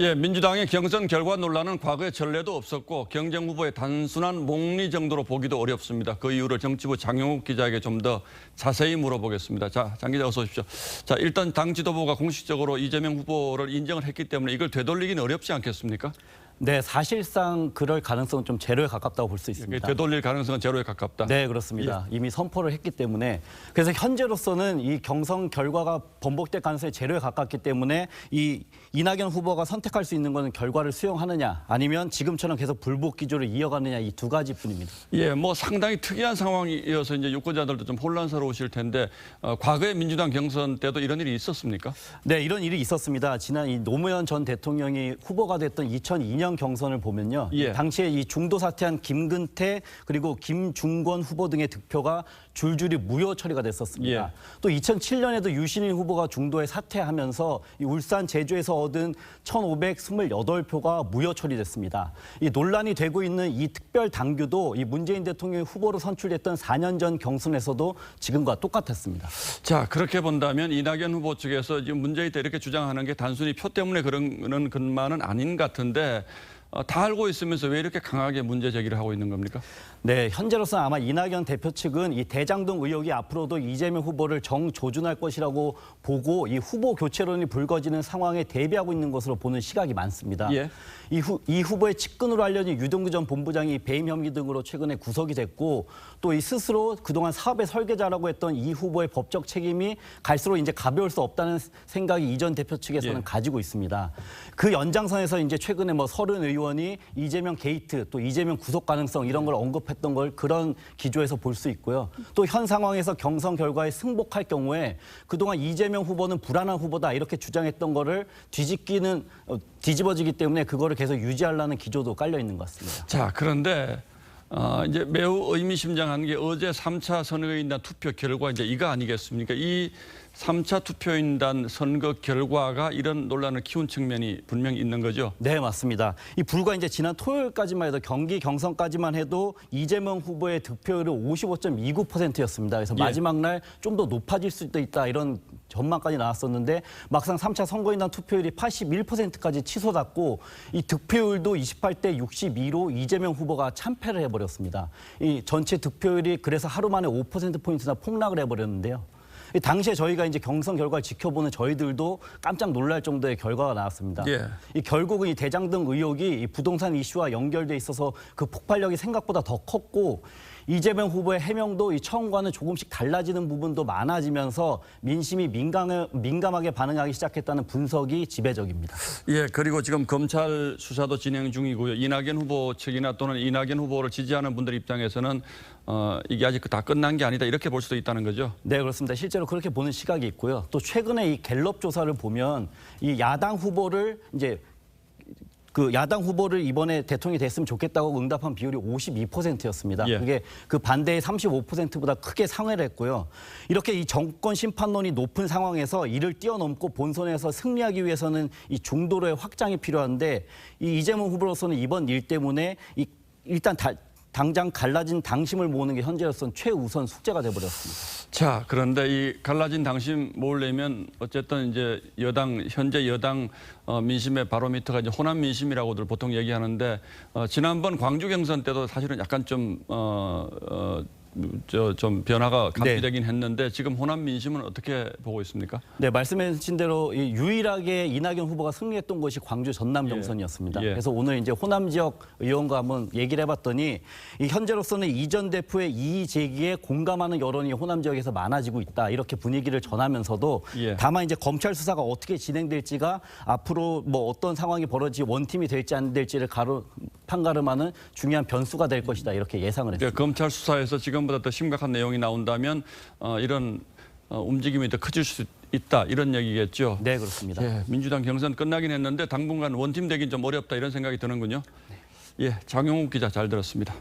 예, 민주당의 경선 결과 논란은 과거에 전례도 없었고 경쟁 후보의 단순한 목리 정도로 보기도 어렵습니다. 그 이유를 정치부 장영욱 기자에게 좀 더 자세히 물어보겠습니다. 자, 장 기자 어서 오십시오. 자, 일단 당 지도부가 공식적으로 이재명 후보를 인정을 했기 때문에 이걸 되돌리기는 어렵지 않겠습니까? 네, 사실상 그럴 가능성은 좀 제로에 가깝다고 볼 수 있습니다. 되돌릴 가능성은 제로에 가깝다. 네, 그렇습니다. 예. 이미 선포를 했기 때문에 그래서 현재로서는 이 경선 결과가 번복될 가능성이 제로에 가깝기 때문에 이 이낙연 후보가 선택할 수 있는 것은 결과를 수용하느냐 아니면 지금처럼 계속 불복 기조를 이어가느냐 이 두 가지뿐입니다. 예, 뭐 상당히 특이한 상황이어서 이제 유권자들도 좀 혼란스러우실 텐데 과거에 민주당 경선 때도 이런 일이 있었습니까? 네, 이런 일이 있었습니다. 지난 이 노무현 전 대통령이 후보가 됐던 2002년 경선을 보면요. 예. 당시에 이 중도 사퇴한 김근태 그리고 김중권 후보 등의 득표가 줄줄이 무효 처리가 됐었습니다. 예. 또 2007년에도 유신일 후보가 중도에 사퇴하면서 이 울산 제주에서 얻은 1,528표가 무효 처리됐습니다. 이 논란이 되고 있는 이 특별 당규도 이 문재인 대통령이 후보로 선출됐던 4년 전 경선에서도 지금과 똑같았습니다. 자, 그렇게 본다면 이낙연 후보 측에서 지금 문제있다 이렇게 주장하는 게 단순히 표 때문에 그런 것만은 아닌 것 같은데 다 알고 있으면서 왜 이렇게 강하게 문제 제기를 하고 있는 겁니까? 네, 현재로서는 아마 이낙연 대표 측은 이 대장동 의혹이 앞으로도 이재명 후보를 정조준할 것이라고 보고 이 후보 교체론이 불거지는 상황에 대비하고 있는 것으로 보는 시각이 많습니다. 예. 이 후보의 측근으로 알려진 유동규 전 본부장이 배임 혐의 등으로 최근에 구속이 됐고 또 이 스스로 그동안 사업의 설계자라고 했던 이 후보의 법적 책임이 갈수록 이제 가벼울 수 없다는 생각이 이 전 대표 측에서는 예. 가지고 있습니다. 그 연장선에서 이제 최근에 뭐 서른 의원이 이재명 게이트 또 이재명 구속 가능성 이런 걸 언급했던 걸 그런 기조에서 볼 수 있고요. 또 현 상황에서 경선 결과에 승복할 경우에 그동안 이재명 후보는 불안한 후보다 이렇게 주장했던 거를 뒤집어지기 때문에 그거를 계속 유지하려는 기조도 깔려 있는 것 같습니다. 자, 그런데 이제 매우 의미심장한 게 어제 3차 선거인단 투표 결과 이제 이거 아니겠습니까? 이 3차 투표인단 선거 결과가 이런 논란을 키운 측면이 분명히 있는 거죠. 네, 맞습니다. 이 불과 이제 지난 토요일까지만 해도 경기 경선까지만 해도 이재명 후보의 득표율은 55.29%였습니다. 그래서 예. 마지막 날 좀 더 높아질 수도 있다 이런 전망까지 나왔었는데 막상 3차 선거인단 투표율이 81%까지 치솟았고 이 득표율도 28대 62로 이재명 후보가 참패를 해버렸습니다. 이 전체 득표율이 그래서 하루 만에 5%포인트나 폭락을 해버렸는데요. 당시에 저희가 이제 경선 결과를 지켜보는 저희들도 깜짝 놀랄 정도의 결과가 나왔습니다. 예. 이 결국은 이 대장동 의혹이 이 부동산 이슈와 연결돼 있어서 그 폭발력이 생각보다 더 컸고 이재명 후보의 해명도 이 처음과는 조금씩 달라지는 부분도 많아지면서 민심이 민감하게 반응하기 시작했다는 분석이 지배적입니다. 예, 그리고 지금 검찰 수사도 진행 중이고요. 이낙연 후보 측이나 또는 이낙연 후보를 지지하는 분들 입장에서는 이게 아직 다 끝난 게 아니다 이렇게 볼 수도 있다는 거죠. 네, 그렇습니다. 실제로 그렇게 보는 시각이 있고요. 또 최근에 이 갤럽 조사를 보면 이 야당 후보를 이제 그 야당 후보를 이번에 대통령이 됐으면 좋겠다고 응답한 비율이 52%였습니다. 예. 그게 그 반대의 35%보다 크게 상회를 했고요. 이렇게 이 정권 심판론이 높은 상황에서 이를 뛰어넘고 본선에서 승리하기 위해서는 이 중도로의 확장이 필요한데 이 이재명 후보로서는 이번 일 때문에 일단 당장 갈라진 당심을 모으는 게 현재로서는 최우선 숙제가 돼버렸습니다. 자, 그런데 이 갈라진 당심 모으려면 어쨌든 이제 현재 여당 민심의 바로미터가 이제 호남 민심이라고들 보통 얘기하는데 지난번 광주 경선 때도 사실은 약간 좀 변화가 감지되긴 했는데 지금 호남 민심은 어떻게 보고 있습니까? 네, 말씀해주신 대로 유일하게 이낙연 후보가 승리했던 곳이 광주 전남 경선이었습니다. 예. 그래서 오늘 이제 호남 지역 의원과 한번 얘기를 해봤더니 현재로서는 이 전 대표의 이의 제기에 공감하는 여론이 호남 지역에서 많아지고 있다 이렇게 분위기를 전하면서도 예. 다만 이제 검찰 수사가 어떻게 진행될지가 앞으로 뭐 어떤 상황이 벌어지 원팀이 될지 안 될지를 판가름하는 중요한 변수가 될 것이다 이렇게 예상을 했습니다. 검찰 수사에서 지금보다 더 심각한 내용이 나온다면 이런 움직임이 더 커질 수 있다 이런 얘기겠죠. 네, 그렇습니다. 예, 민주당 경선 끝나긴 했는데 당분간 원팀 되긴 좀 어렵다 이런 생각이 드는군요. 예, 장영욱 기자 잘 들었습니다.